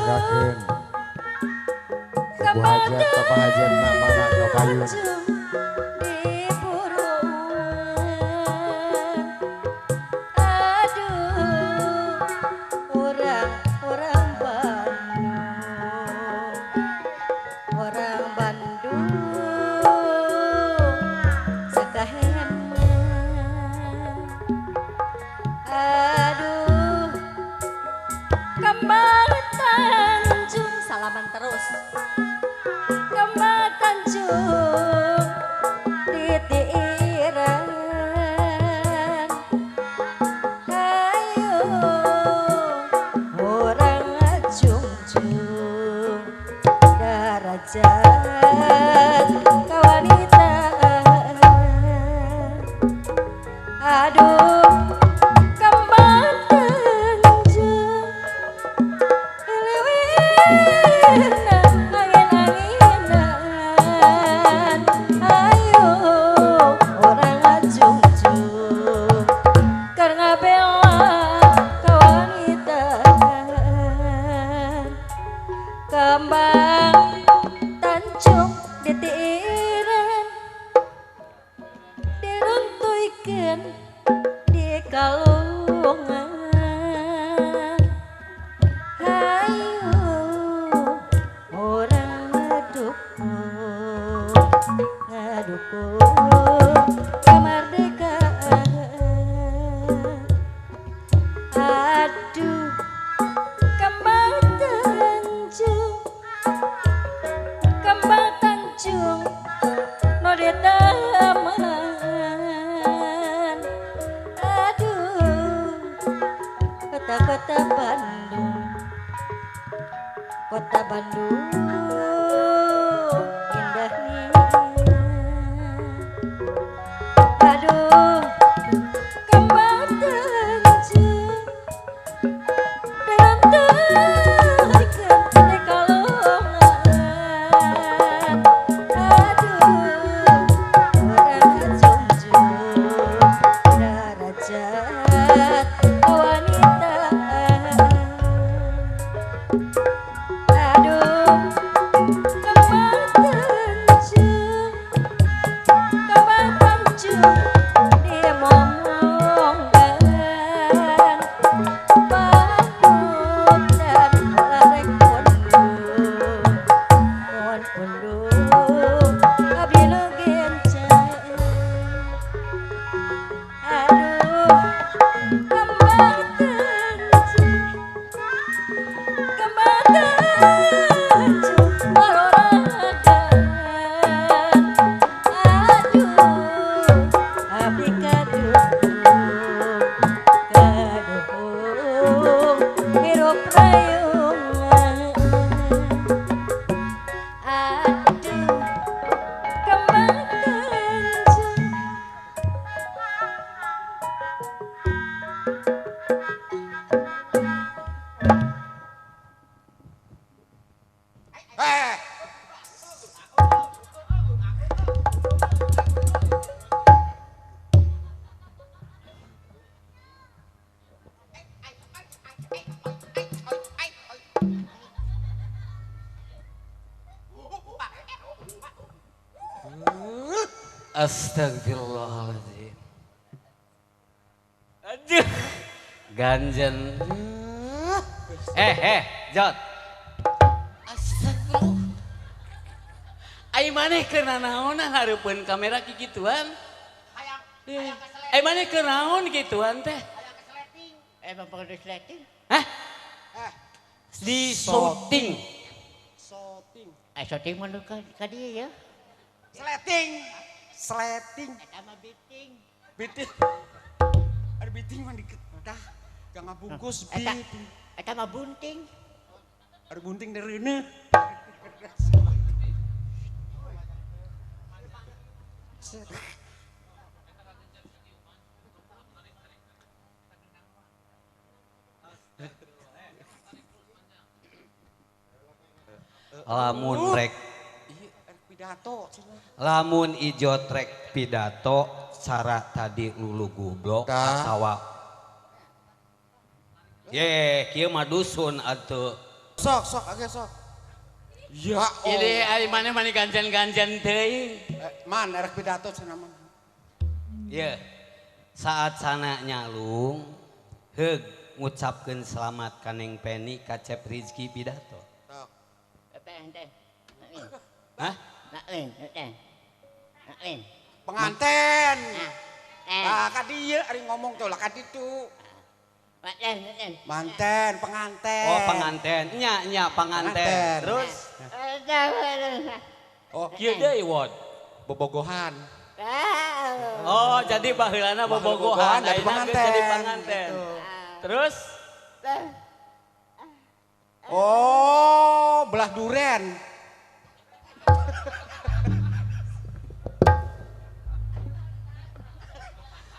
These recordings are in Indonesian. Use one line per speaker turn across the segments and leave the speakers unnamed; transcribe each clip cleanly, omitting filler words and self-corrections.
banggakeun Ibu Hajat Bapak Hajat nak mana Kapayun
terus Kembang Tanjung titiran ayo orang jungjung darajat kewanitaan aduh Kembang Tanjung ditiiran diruntuikeun di kalungan hayu orang ngadukung kemerdekaan aduh Kembang Tanjung no ditaman aduh kota Bandung indahnya aduh Kembang Tanjung
Astagfirullahaladzim. Aduh, ganjen. Jot. Astagfirullah. Ai maneh keur naon hareupeun kamera kikituan? Ai maneh keur naon kituan teh?
Bapak di sleting?
Hah? Di shooting.
Shooting mana ka dia ya?
Sleting.
Eta mah biting.
Biting. Ada biting mah diketah. Jangan bungkus
Eta
biting.
eta mah bunting.
Ada bunting dari ini.
Lamun rek
Pidato.
lamun ijo trek pidato cara tadi lulu goblok atawa ye kieu mah dusun atuh
sok oke sok. Ya
Ini
oh.
ai maneh mani ganjan-ganjan teuing.
Man erek pidato cenah mah.
Ieu. Saat sana nyalung heug ngucapkeun selamat ka Neng Peni ka Cep Rizky pidato.
Sok.
Ente.
Hah?
Naen.
Penganten.
Eh.
Ah ka dieu ari ngomong tuh lah ka ditu.
Naen.
Manten, penganten.
Oh penganten, nya penganten.
Penganten.
Terus
Oh,
kieu deui won.
bobogohan.
Oh jadi baheulana bobogohan,
jadi
ayeuna
penganten.
geus jadi penganten.
Gitu.
Terus
Oh, belah duren.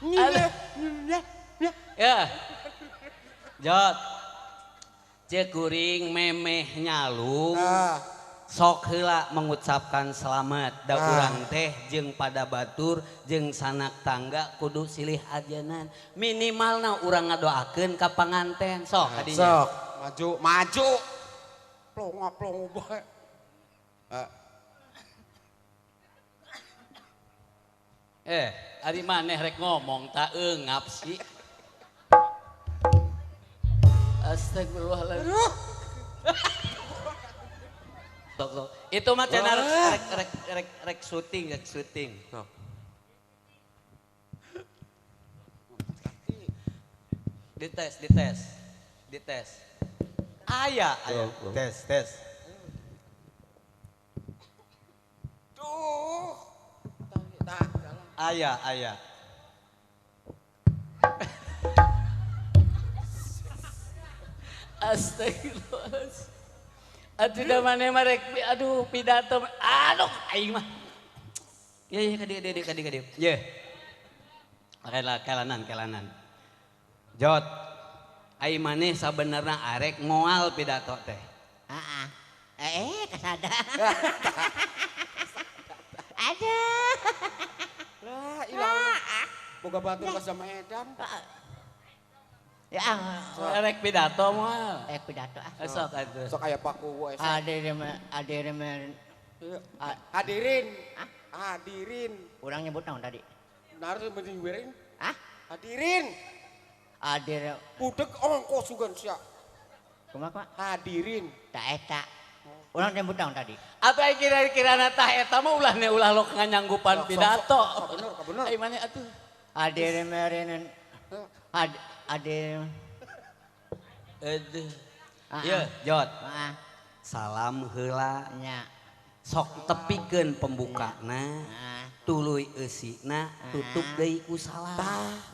Alah. Ya. Jot. Cek kuring memeh nyalung.
Nah,
Sok heula mengucapkan selamat da
Ah.
urang teh jeung pada batur jeung sanak tangga kudu silih ajenan minimalna urang ngadoakeun ka panganten sok kadinya.
sok, maju. Plong bae.
Ari maneh rek ngomong tak eungap sih. Astagfirullahaladzim. Sok. Itu mah channel rek syuting.
Sok.
Dites. Aya. Tes.
Tuh.
Aya. Astagfirullahaladzim. Atuh da maneh mah rek pidato. Aduh aing mah. Ya kadi. Ye. Kelanan. Jot. Aing maneh sabenerna arek moal pidato teh.
Kasada. Ada.
Lah, ilang. Boga batur ka sama edan.
Ya,
Arek pidato moal.
pidato ah.
Sok atuh.
Sok aya paku we.
Hadirin.
Hadirin.
Urang nyebut naon tadi?
Naruh mending werin.
Hah?
Hadirin.
Hadir
Budek ongkos sugan sia.
kumaha?
Hadirin.
Tak eta. Urang nyebut naon tadi?
Atuh aing kira-kira tah eta mah ulah lo nganyanggupan
Sok,
pidato.
Ka bener.
Ai maneh atuh.
Hadirin merinen. Hadir.
Aduh. Ieu, Jot.
Heeh.
Salam heula.
Nya.
Sok tepikeun pembukana.
Heeh.
Tuluy eusina tutup deui ku salam.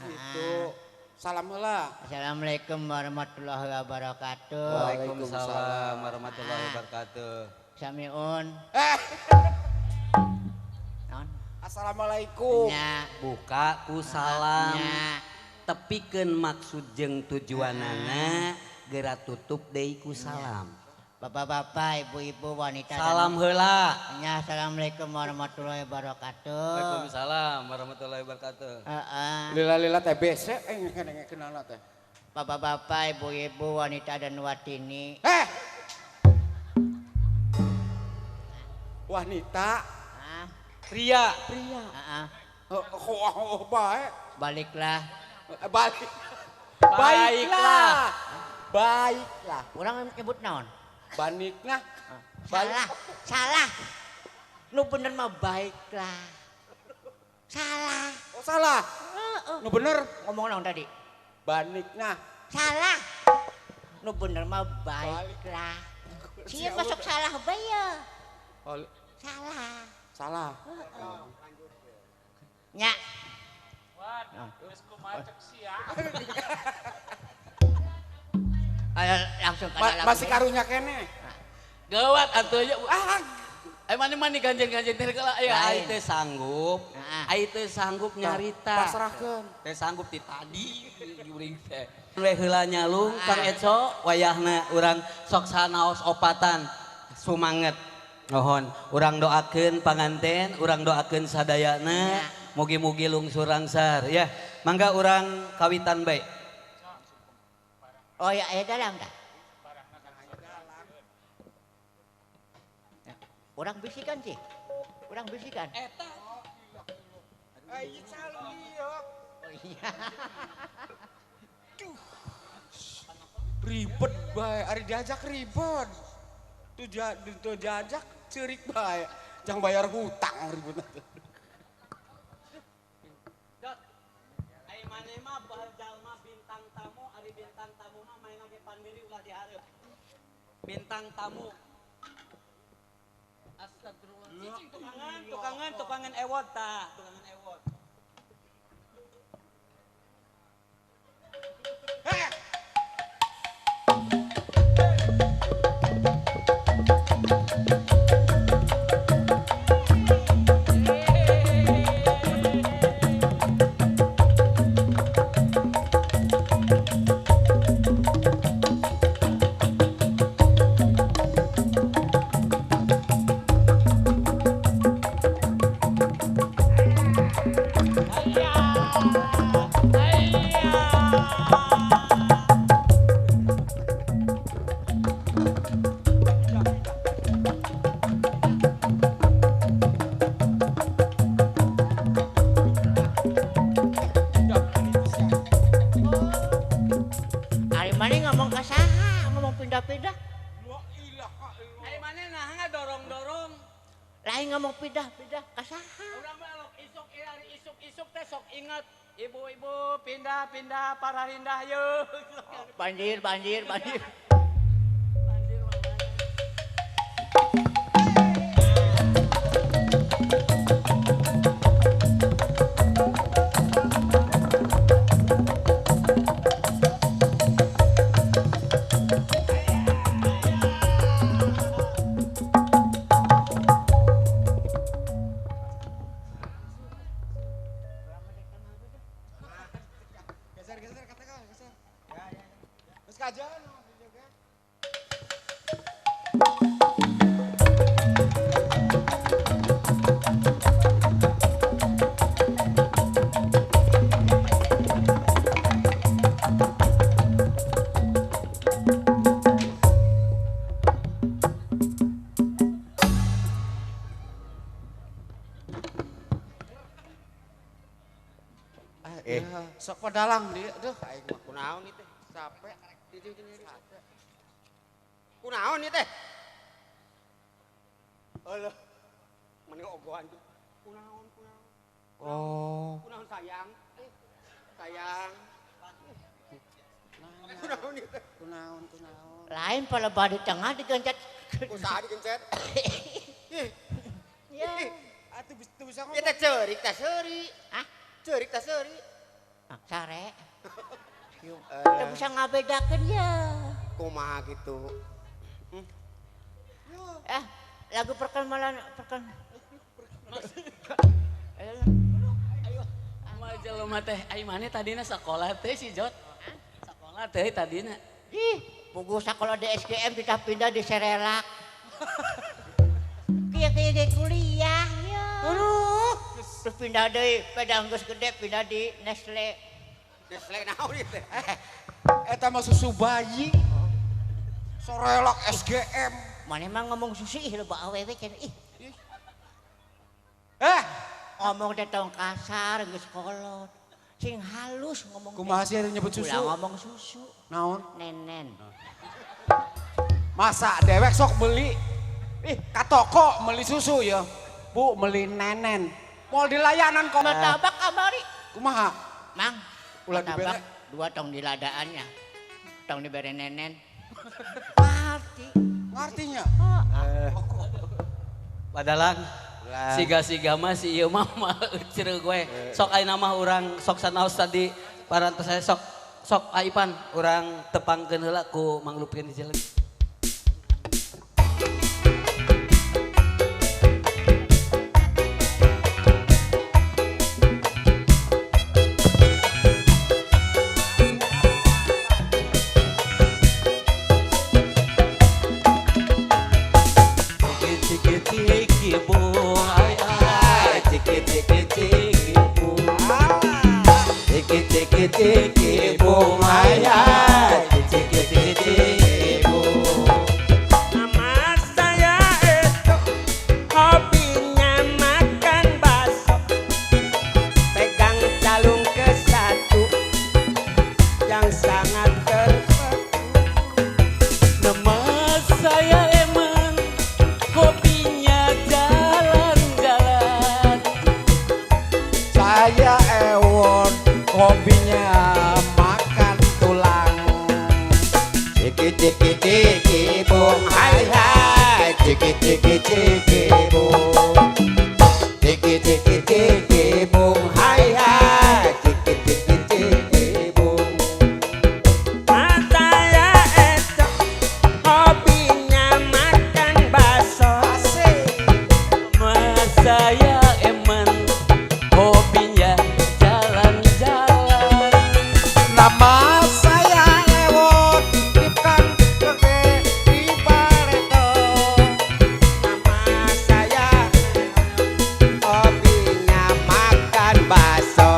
Gitu. Salam heula.
Assalamualaikum warahmatullahi wabarakatuh.
Waalaikumsalam warahmatullahi wabarakatuh.
Samiun. Naon?
Assalamualaikum.
Nya.
Buka ku salam.
Nya.
Tepikeun maksud jeung tujuanana geura tutup deui ku salam.
Bapak-bapak, ibu-ibu, wanita.
Salam heula.
Nya. Assalamualaikum warahmatullahi wabarakatuh.
Waalaikumsalam warahmatullahi wabarakatuh.
Heeh.
Lila TBC kenal teh.
Bapak-bapak, ibu-ibu, wanita dan watini.
Wanita,
Ah,
Pria.
ah,
oh baik.
baliklah.
Baiklah.
Orang nyebut naon?
Banikna.
Salah. Nu bener mah baiklah. Salah.
Oh salah. Nu bener.
Ngomong naon tadi?
Banikna.
Salah. Nu bener mah baiklah. Siapa masuk salah bae ya?
Oh,
Salah.
salah.
Nya. Ayo langsung kada
Masih karunya kene.
Gawat atuh aja. Mana ganjen-ganjen teh geula aya ai teh sanggup. Ai teh sanggup nyarita.
Pasrahkeun.
Teh sanggup ti tadi juring teh. We heula nyalung Kang Eco wayahna urang sok sanaos opatan sumanget. Mohon urang doakeun panganten, urang doakeun sadayana mugi-mugi lungsur rangsar ya. Mangga urang kawitan bae.
Oh ya aya dalam dah. Orang bisikan sih. Orang bisikan.
Eta.
Ayo calon dia.
Oh iya.
Ribet bae, ari diajak ribet. Tuh diajak cerik bae. Jangan bayar hutang ribet.
Dot. Ai maneh mah jalma bintang tamu, ari bintang tamu mah main lagi pandiri ulah dihareup. Bintang tamu. Astagfirullahaladzim. Tukangan ewot tah, tukangan ewot.
Ari mana ngomong kasaha, ngomong pindah-pindah.
Ai maneh nah dorong-dorong.
Lain ngomong pindah-pindah kasaha.
Urang mah elok isuk hari isuk teh sok inget ibu-ibu pindah-pindah para rindah yeuh.
Banjir.
Banjir mah.
Geser katakan geser. Ya. Terus kajian juga. Sok padalang dia, aduh aing mah kunaon ieu teh? Capek. Capek. Kunaon ieu teh? Alah. Mending ogohan tuh. Kunaon. Oh. Kunaon sayang? Sayang. Kunaon ieu teh? Kunaon.
Lain pada badi tengah digencet.
Usaha digencet.
Ya.
Atuh bisa ngomong.
Ieu teh ceurik teh seuri. Hah? Ceurik teh seuri. Sare. Kita bisa ngabedakan ya.
Kumaha gitu.
Lagu perkenalan
Ayo. Mah jelema teh ai maneh tadina sakola teh si Jot. Sakola teh tadina.
Ih, pugu sakola di SGM pindah-pindah di Serelak. Kieu di kuliah ya. Aduh, terus pindah deui pedang geus gede pindah di Nestle.
Nestle naon ieu teh? Eta mah susu bayi. Sorelak SGM.
Mana emang ngomong susi ih loba awewe cenah ih. Ngomong teh tong kasar geus kolot. Sing halus ngomong.
Kumaha sih nyebut susu?
Ulah ngomong susu.
Naon?
Nenen.
Masa dewek sok beli? Ka toko beli susu ya. Bu, beli nenen. Mau dilayanan kok.
Martabak kamari.
Kumaha?
Mang,
Ulah
martabak
dibere.
2 tong di ladaannya. Tong dibere nenen.
Ngartinya?
Padalang. Siga-siga mah si ieu mah ceureuh gue. Sok ayeuna mah urang sok sanaos tadi parantos saya sok Aipan urang tepangkeun heula ku manglupkeun di jalan.
Tiki boom ayah, tiki boom.
Nama saya itu saya Ewon, hobinya makan tulang. Ciki ciki ciki bung hai hai, ciki ciki ciki bung. Ciki ciki ciki bung hai hai, ciki ciki ciki bung.
Saya itu hobinya makan bakso.
Mas saya emang hobinya jalan-jalan.
Nama saya Ewon, ikan gede di Barito. Nama saya hobinya makan bakso.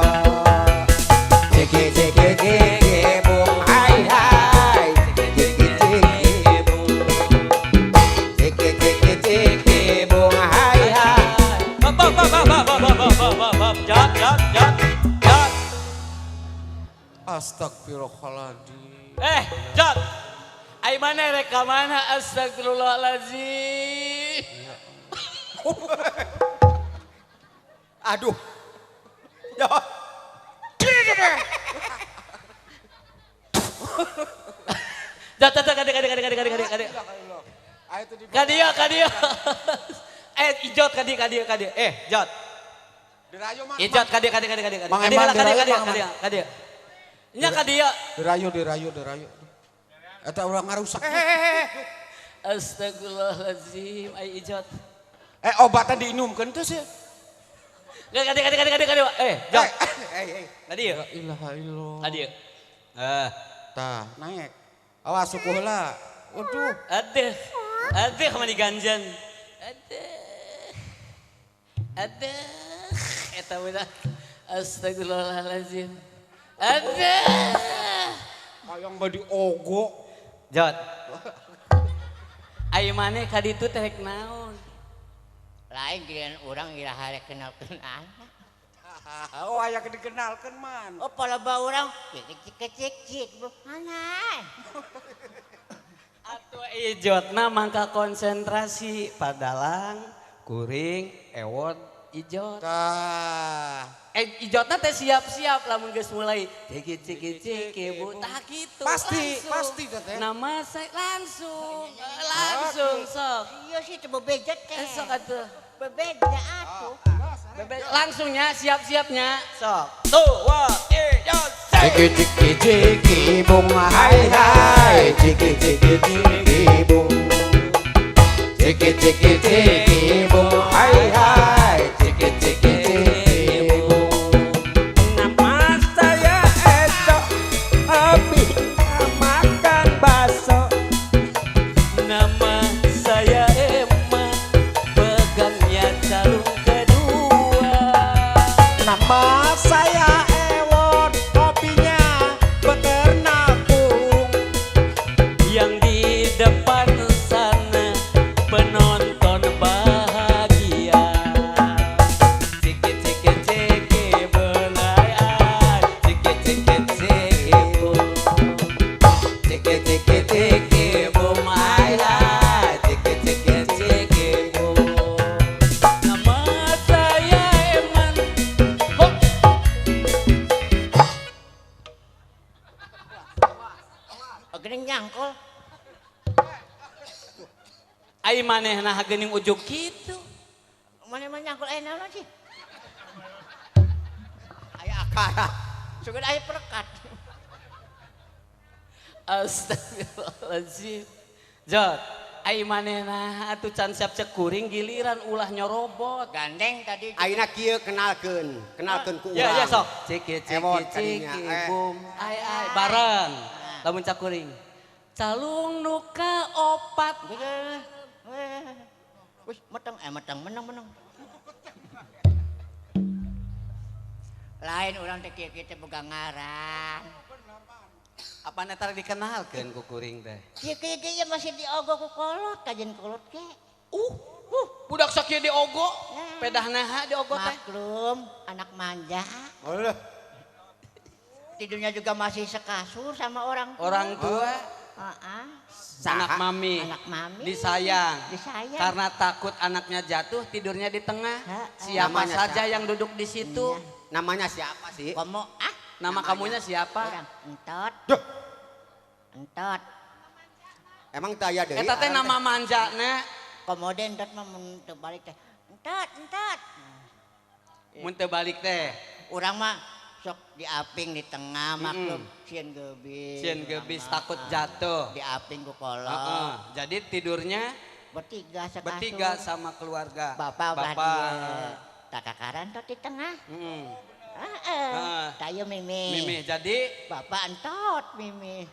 Ciki ciki ciki bung hai hai, ciki ciki bung. Ciki ciki ciki bung hai hai.
Jat.
Astagfirullahaladzim.
Jat. Ai mana rekamanna astagfirullahalazim.
Aduh. Ya.
Jat kadi. Kadia. Ijot kadi. Jot.
Dirayu mah.
Ijot kadi.
Mang Eman, dirayu, Mang Eman.
Kadi. Nya kadia.
Dirayu. Eta urang ngarusak.
Astagfirullahalazim, ai ijot.
Obatnya diinumkeun teh sih.
Kadi. Jot. Kadi.
La ilaha illallah.
Kadi.
Tah, naik. Awas suku heula. Waduh.
Aduh kemana diganjan. Aduh. Eta bener. Astagfirullahalazim. Aduh.
Hayang badi ogo.
Jot. Ayo mana kadi itu teh naon?
Lain giliran orang ira harek kenal-kenal.
Oh, aya dikenalkeun man.
Oh, palaba orang cek. Mana?
Atuh ijotna mangka konsentrasi padalang, kuring, ewon, ijot.
Tah.
Ijotna teh siap-siap lamun geus mulai ciki bu tah kitu.
Pasti teh.
Nama saya langsung sok.
Iya sih itu bebejet teh.
Sok atuh.
Bebeja atuh.
Langsungnya siap-siapnya sok. Tuh, wah, ijot.
Ciki ciki ciki bung hai hai, ciki ciki ciki bung. Ciki ciki ciki bung hai hai, ciki ciki ciki bung.
Nama saya Eco, hobi makan bakso.
Nama saya Emma, pegangnya calung kedua.
Nama saya Ewon, hobinya beternak burung.
Yang di depan sana penonton bahagia. Ciki belai ai, ciki bum. Ciki bum ai ai, ciki bum. Nama saya Eman. Hop.
Geuning nyangkol.
Ai manehna geuning ujug kitu.
Mana nyangkol naon sih? Aya akara. Sugan aya perekat.
Astagfirullahaladzim. Jot, ai manehna atuh can siap cek kuring giliran ulah nyorobot.
Gandeng tadi.
Ayeuna kieu kenalkeun ku urang.
Ya sok. Ciki
Emot kadinya,
bum. Ai bareng. Lamun cak kuring. Calung nuka opat.
Wih, menang. Lain orang teh kieu teh boga ngaran.
Apa netar dikenalkeun ku kuring teh?
Kieu masih diogo ku kolot, kajen kolot ke.
Budak sakieu diogo. Pedah naha diogo teh.
Maklum, anak manja. Tidurnya juga masih sekasur sama orang tua.
Orang tua, anak mami, disayang. Karena takut anaknya jatuh, tidurnya di tengah. Siapa
Namanya
saja yang duduk di situ,
Namanya siapa sih?
Komo ah
Nama kamunya siapa?
orang entot.
Duh.
Entot.
Emang taya deui.
Eta teh nama manjana.
Komodo entot mah mun teu balik teh. Entot, entot.
Mun teu balik teh.
Urang mah sok diaping di tengah maklum sieun geubis.
Sieun geubis takut jatuh.
Diaping ku kolot.
Heeh. Jadi tidurnya
Bertiga sekasur.
bertiga sama keluarga.
Bapak ulah dia. Tatakaran tot di tengah.
Hmm.
Heeh. Tayo Mimi.
Mimi, jadi
Bapak entot Mimi.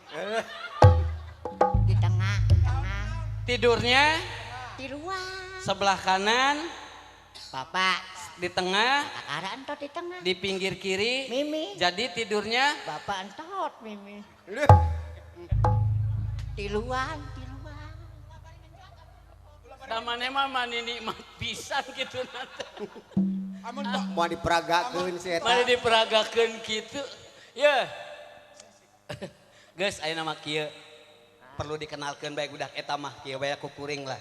Di tengah, tengah.
tidurnya
Di luar.
sebelah kanan,
Bapak
di tengah,
tatakaran entot di tengah.
di pinggir kiri.
Mimi.
Jadi tidurnya
Bapak entot Mimi. Di luar, di luar.
namanya mah manini mah pisan gitu nanti.
Mau diperagakeun si eta.
Mari diperagakeun kitu. Ya. Geus aya nama kieu. Perlu dikenalkeun bae budak eta mah kieu bae ku kuring lah.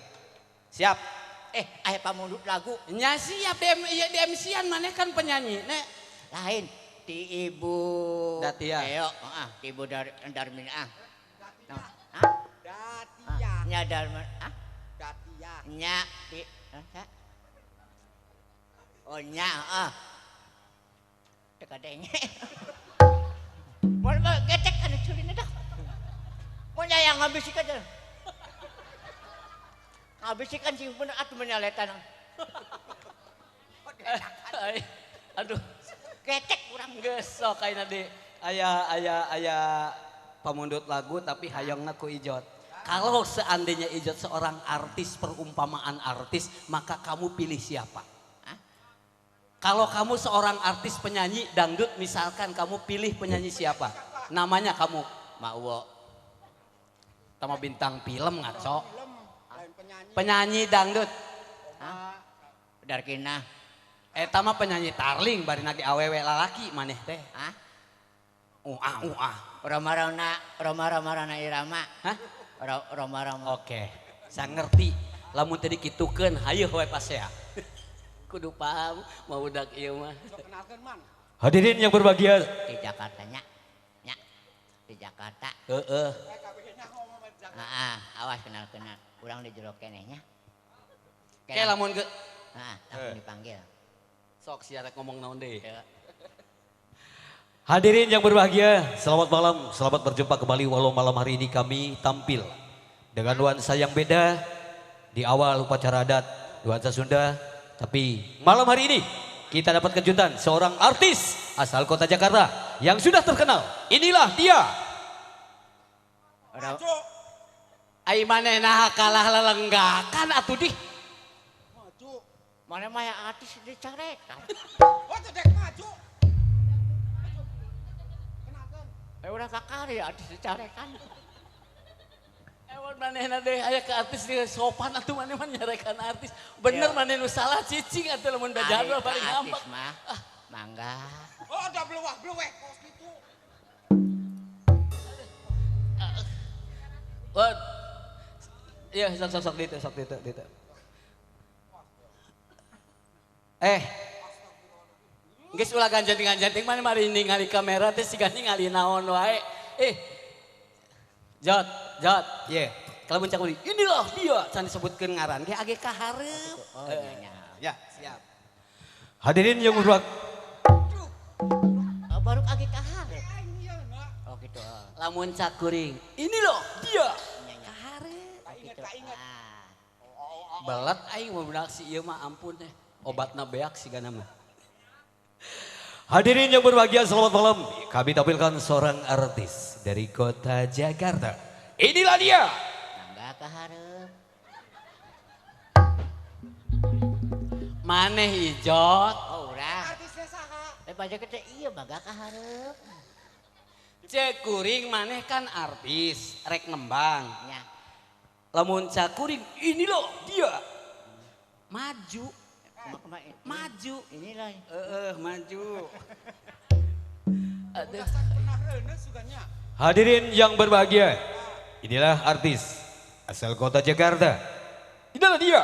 Siap.
Aya pamundut lagu
Nya siap di MC-an maneh kan penyanyi. Nek
lain di Ibu
Datia.
Ayo, di Ibu Darmina.
Datia.
Nya Darmin,
Datia.
nya di Oh nya, teka denge. Mau getek kan culina dah. Mau nyayang ngabisikan aja. Ngabisikan sih bener atuh menyaletan.
Ay, aduh,
Getek kurang.
geus sok ayeuna di aya pamundut lagu tapi hayangna ku Ijot. Kalau seandainya Ijot seorang artis, perumpamaan artis, maka kamu pilih siapa? Kalau kamu seorang artis penyanyi dangdut, misalkan kamu pilih penyanyi siapa? Namanya kamu
Mauwo.
sama bintang film ngaco. Penyanyi dangdut.
Darkina.
Eta mah penyanyi tarling bari nage awewe lalaki maneh teh.
Roma irama.
Hah?
Roma.
Oke. Saya ngerti. Lamun tadi kitukeun hayu we pas ya. Kudu paham mau udak ieu mah.
Hadirin yang berbahagia,
Di Jakarta nya. Nya. Di Jakarta.
Heeh.
Awas kenal. Urang di jero kenehnya.
Kayak lamun ke
Langsung dipanggil.
sok sia rek ngomong naon deui.
hadirin yang berbahagia, selamat malam, selamat berjumpa kembali. Walau malam hari ini kami tampil dengan nuansa yang beda di awal upacara adat nuansa Sunda. Tapi malam hari ini kita dapat kejutan seorang artis asal kota Jakarta yang sudah terkenal. Inilah dia.
Ai manehna kalah lelenggakan atuh di.
Mana mah yang artis dicarekan. Udah kakari artis dicarekan.
Ewan manehna deh aya ke artis dia sopan atuh maneh mah nyarekan artis. Bener maneh nu salah cicing atuh lamun bajadul paling gampang.
Artis mah. Mangga.
Oh, udah bluwek kos gitu.
Wah. Iya, sok ditu. Geus ulah ganjanting mana mari ningali kamera teh siga ningali naon wae. Jot. Ye. Kalau muncak uli, inilah dia can disebutkeun ngaran ge age ka hareup.
Oh nya.
Ya, siap.
Hadirin yang berbahagia,
Baru agi kahar. Oh gitu.
Lamun cakuring, inilah dia.
Ka hareup. Oh gitu.
Belat aing mau budak si ieu mah ampun teh. Obatna beak sigana mah.
hadirin yang berbahagia, selamat malam. Kami tampilkan seorang artis dari kota Jakarta. Inilah dia.
Mangga ka hareup.
Maneh Ijot.
Oh urang. Artisnya saha? Baja gede iya mangga ka hareup.
Cek kuring maneh kan artis, rek ngembang.
Nya.
Lamun cakuring, ini loh dia. Maju. Maju.
Inilah.
Maju. Aduh.
Hadirin yang berbahagia, inilah artis asal kota Jakarta. Inilah dia.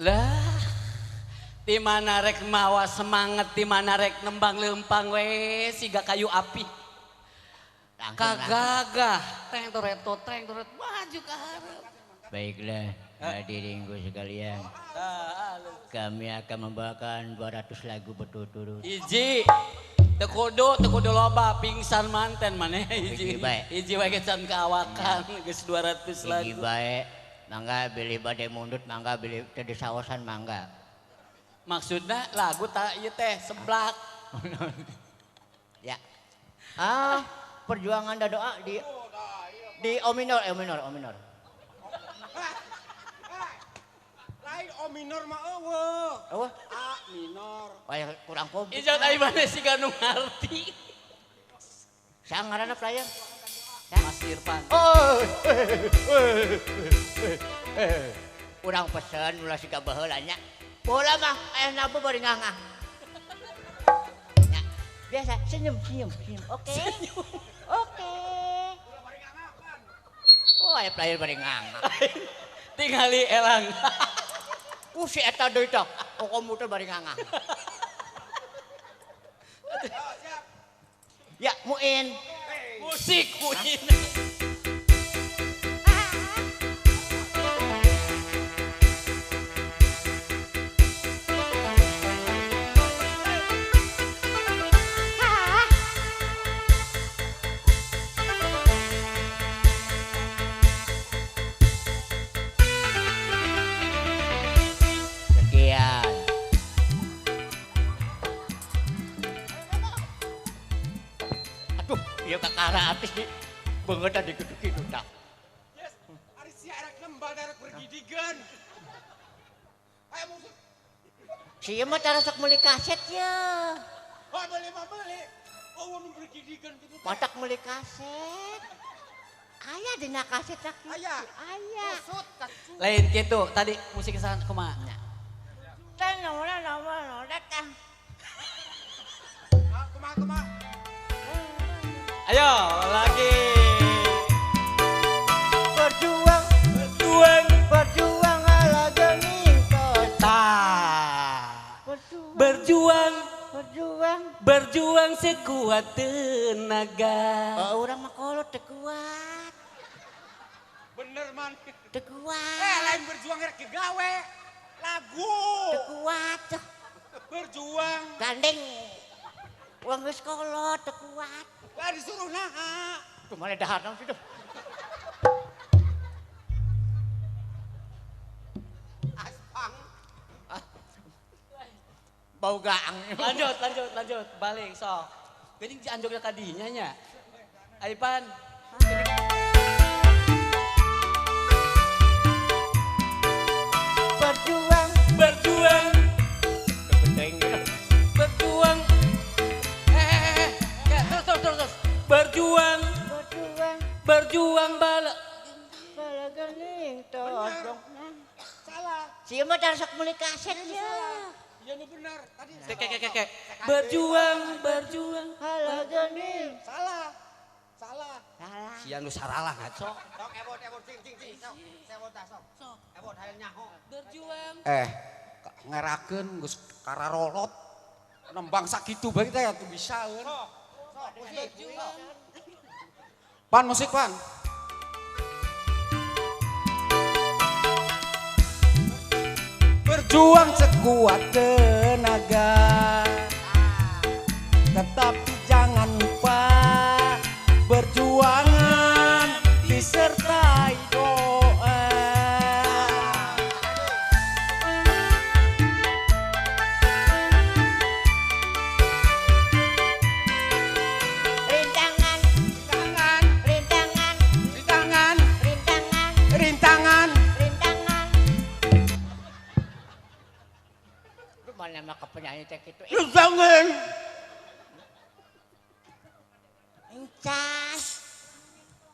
Lah, di mana rek mawa semangat, di mana rek nembang lempang we siga kayu api. Kagagah, treng toreto, maju ke harap.
Baiklah, hadiringku sekalian. Kami akan membawakan 200 lagu berturut-turut.
Iji, tekudu loba, pingsan manten mana
Iki
iji.
bae.
Iji wae can keawakan, geus 200
Iki
lagu.
baik, mangga beli badai mundut, mangga beli tadi sawasan, mangga.
Maksudnya lagu tak ieu teh seblak.
Ya. Perjuangan dan doa di O minor.
Lain O minor mah eueuh.
Oh,
A minor.
kayak kurang komplit.
Ijot ai mana sih nu ngarti.
Sangaranna player.
Mas Irfan.
Oh. Urang pesen ulah siga baheula nya. Bola mah aya nabu bari ngangah. Ya, biasa senyum. Oke. Oke. Oh, aya player bari ngangah.
Tingali elang.
Si eta deui tah, komputer bari ngangah. Ya, Muin.
Musik kuin.
Sekian. Aduh, ieu kakara atis di beungeut di kitu-kitu tah.
Yes, ari sia erek lembal erek bergidigan. Ayo musik.
Sieu mah cara sok meuli kaset ya.
Oh, beli. Oh, nu bergidigan kitu teh.
Matak meuli kaset. Aya dina kaset rek.
Aya.
Aya.
Kusut kacu.
Lain gitu, tadi musik kesan kumaha?
Teh nomor datang.
Kumaha.
Ayo lagi.
Berjuang ala geuning kota.
Berjuang sekuat tenaga.
Urang mah kolot teu kuat.
Bener man.
Teu kuat.
Lain berjuang rek gawe. Lagu.
Teu kuat. Tuh.
Berjuang.
Gandeng. Uang geus kolot teu kuat.
Lah disuruh naha.
Tuh mana dahar naon sih tuh.
Aspang.
Bau gaang.
Lanjut. Balik sok. Geuning si anjogna ka dinya nya. Aipan. Berjuang. Berjuang. Terus. Berjuang bala.
Bala geuning todong.
Salah.
Sieu mah cara sok meuli kaset ya.
Iya nu bener. Tadi
Kek. Berjuang.
Bala geuning.
salah.
Salah.
Sia nu saralah ngaco.
Sok ebot cing. Sok. Sebot sok. Ebot hayang nyaho.
Berjuang.
Ngerakeun geus kararolot. Nembang sakitu bae teh atuh bisa eun. Musik. Pan musik pan. Berjuang sekuat tenaga. Tetapi jangan lupa perjuangan disertai doa. Rintangan.
Lu mana mah penyanyi teh kitu.
Rintangan.
Encas.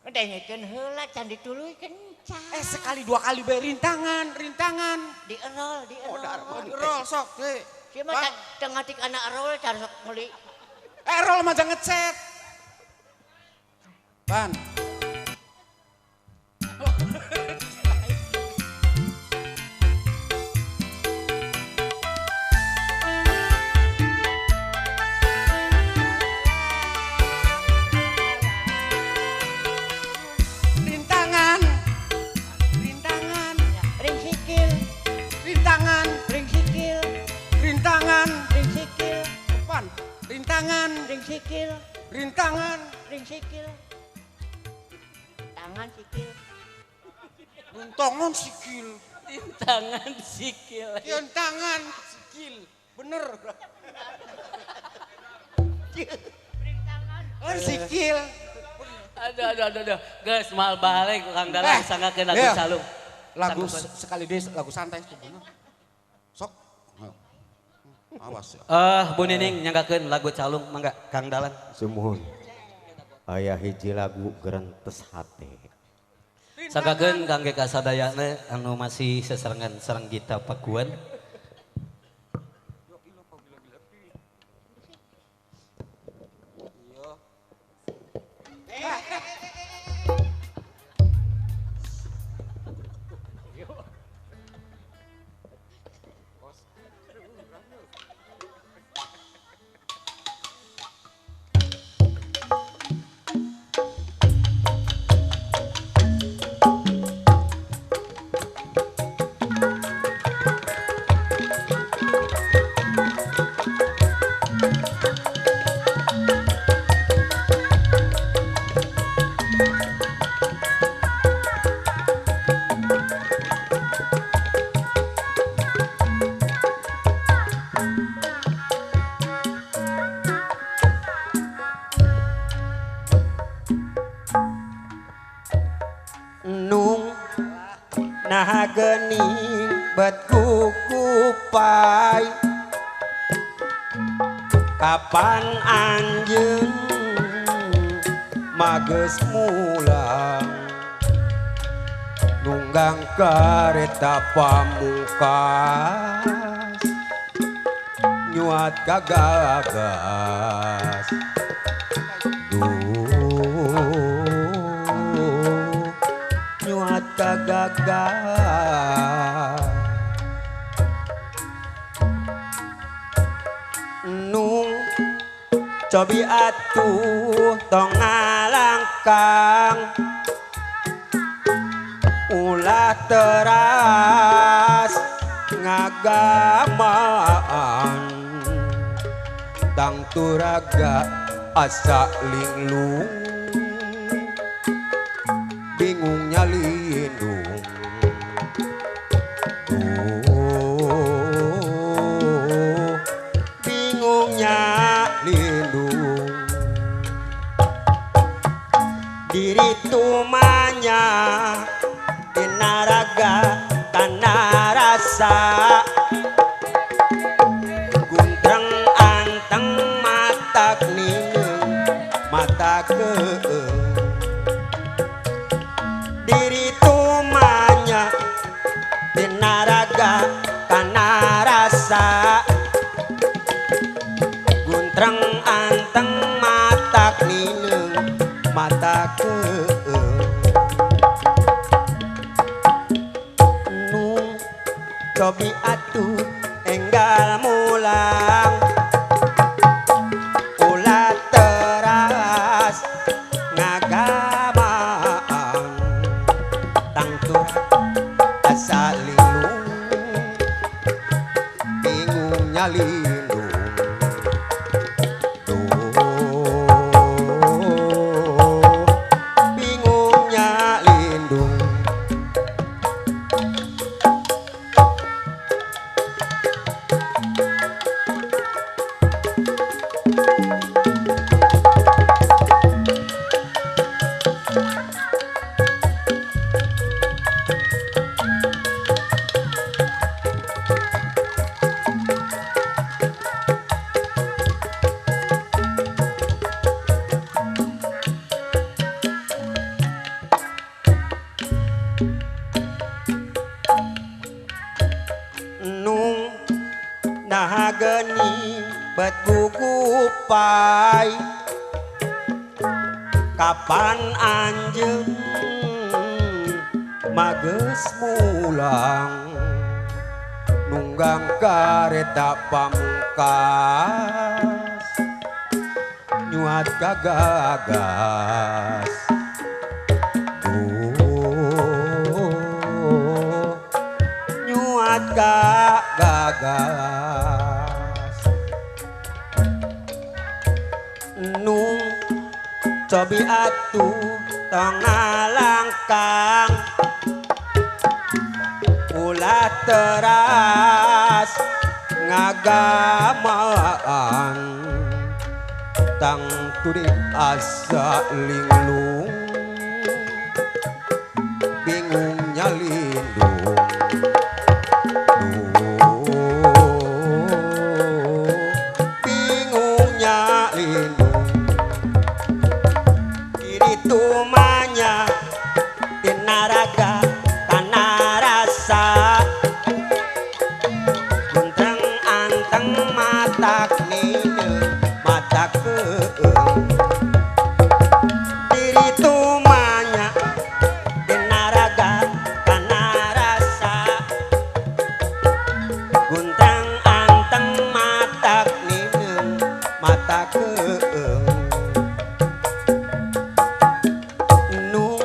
Udah nyekeun heula can dituluykeun encas.
Sekali dua kali bae rintangan.
Dierol.
Roll sok teh.
Sieu mah teu ngatik anak erol cara sok meuli.
Roll mah jangan ngecet. Pan. Rintangan,
ring sikil,
rintangan,
ring sikil. Tangan sikil.
rintangan sikil.
Tangan sikil.
Rintangan sikil. Bener. Sikil.
Aduh. Geus mal balik Kang Dalang sanggakeun lagu
iya.
calung.
Lagu
Sanggakeun.
sekali deh, lagu santai itu bener. Sok. Awas ya.
Bu Nining nyanggakeun lagu calung mangga Kang Dalang.
Sumuhun. Aya hiji lagu gerentes hate.
Sanggakeun kangge kasadayana anu masih seserengan sareng Gita Pakuan.
Nung nah geuning bet kukupai kapan anjeun mageus mulang nunggang kareta pamungkas nyuat gagagas nyuat gagagas nung cobi atuh tong ngalangkang ulah teras ngagamaan tang turaga asa linglung bingung nyalindung bingung nyalindung diri tumanya tinaraga tanah rasa guntreng anteng matak ninung mata keung diri tumanya tinaraga kana rasa guntreng anteng matak ninung mata keung nung cobi atuh enggal mulang ulah teras ngagamaan tangtu asa linglung bingung nyalindung bingung nyalindung nung nah geuning bet kukupai kapan anjeun mageus mulang nunggang kareta pamungkas nyuat gagagas nyuat gagagas cobi atuh tong ngalangkang ulah teras ngagamaan tang tudi asa linglung bingung nyalindung bingung nyalindung kiri tumanya tinaraga tanah rasa gunteng anteng matak nine matak diri tumanya tinaraga tanah rasa gunteng anteng matak nine matak nu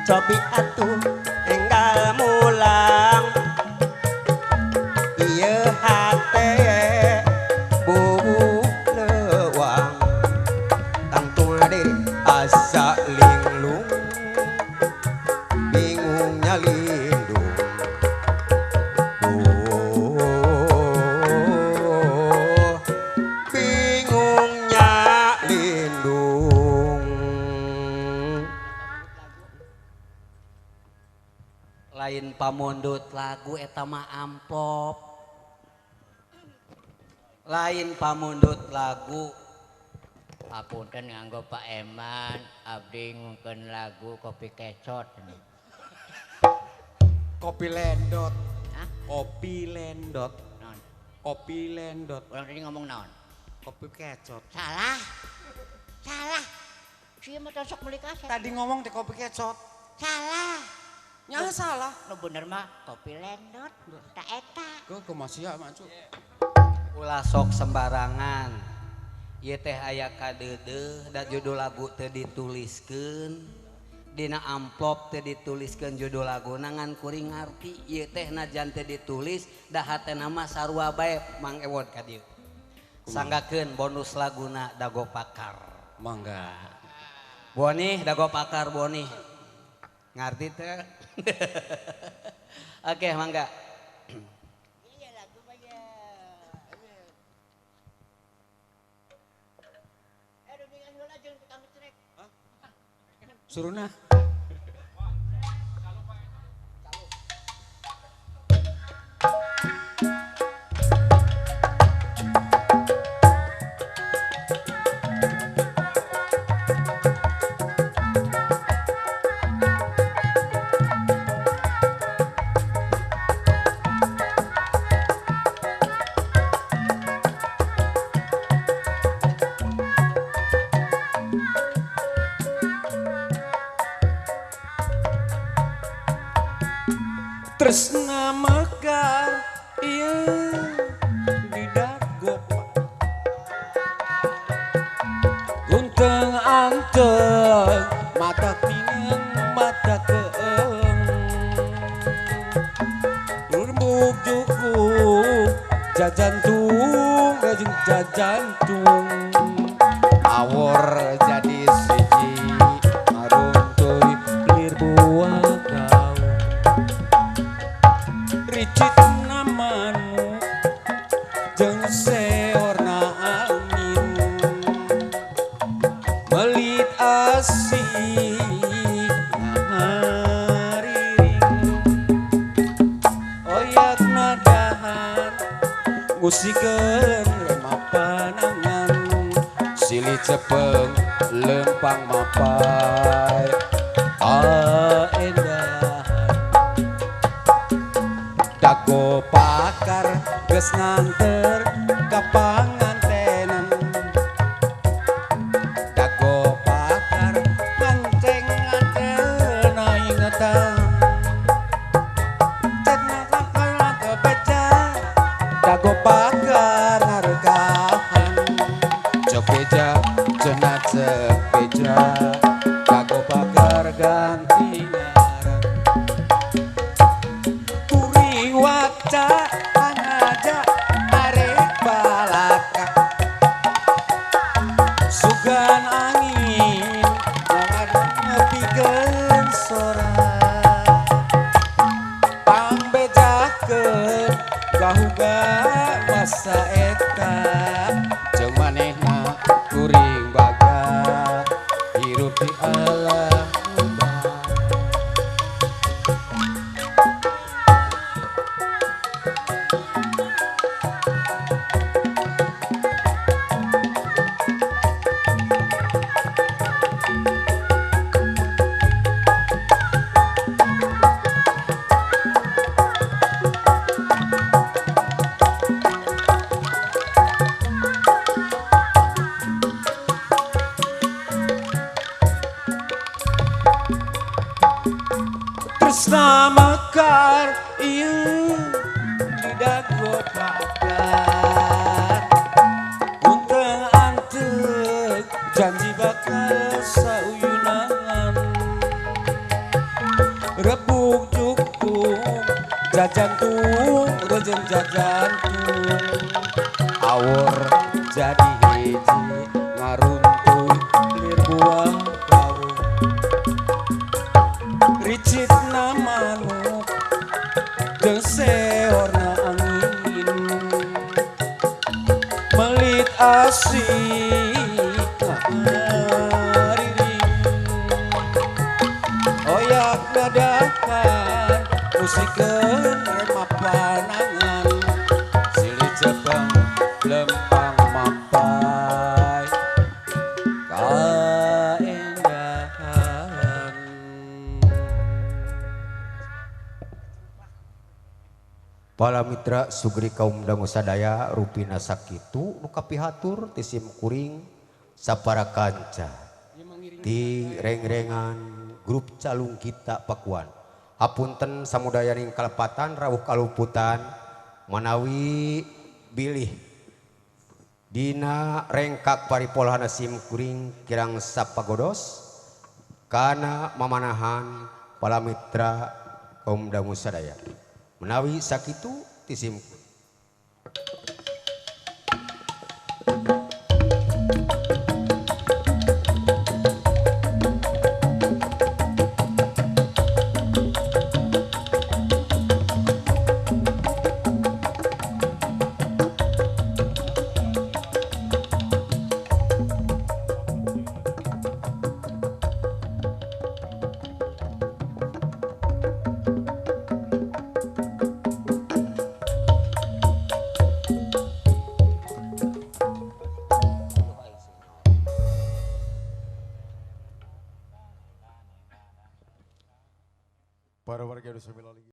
cobi atuh enggal mulang ieu hate bubu leuwang tangtung diri asa linglung bingung nyalindung bingung nyalindung.
Lain pamundut lagu eta mah amplop. Lain pamundut lagu.
Papunten nganggo Pak Eman, abdi ngungkeun lagu kopi kecot.
Kopi lendot.
Hah?
Kopi lendot.
Non.
Kopi lendot.
Orang tadi ngomong naon?
Kopi kecot.
Salah. Salah. Sieu mah sok meuli kaset.
Tadi ngomong teh kopi kecot.
Salah.
Nya salah.
Nu bener mah kopi lendot. Tak eta.
Ke masia macu.
Ulah sok sembarangan. Ieu teh aya kadeudeung da judul lagu teu dituliskeun. Dina amplop teu dituliskeun judul laguna ngan kuring ngarti. Ieu teh najan teu ditulis da hatena mah sarua bae Mang Ewon ka dieu. Sanggakeun bonus laguna Dago Pakar.
Mangga.
Boni Dago Pakar Boni. Ngarti teu? Oke, mangga.
Iya lagu mah ya. Aduh dengan heula jeung tukang trek.
Suruna. Tresna mekar ieu di dago gunteng anteng mata pingeng mata keeng rumbuk jukuk jajantung gajeng jajantung awor jadi siji maruntuy lir buah gaung ricit namanu jeung seorna angin melit asih ngariring oyak nadahan ngusikeun lemah panangan silih cepeng lempang mapai endahan Dago Pakar geus nganter ka pangantenan Dago Pakar manceng nganten ingetan cenah kakana kebeja Dago Pakar ngarekahan cek beja cenah cek beja Dago Pakar ganti ngaran waca aja arek bala masa eta jeung manehna kuring baga hirup di alam tresna mekar ieu di dago pagar kunteng anteu janji bakal sauyunan rebuk jukung jajantung rejeng jajantung awor jadi hiji ngaruntuh lir buah daun ricit manuk jeung seorna angin melit asik ngariring oyak dadakan musikeun remah panangan silih cepeng lempang mampai kaendahan.
Pala mitra sugri kaum dangu sadaya rupina sakitu nu kapihatur ti sim kuring sapara kanca ti reng-rengan grup calung kita Pakuan. Hapunten samudayaning kalepatan rawuh kaluputan manawi bilih dina rengkak paripolhana sim kuring kirang sapagodos kana mamanahan pala mitra kaum dangu sadaya. Menawi sakitu ti sim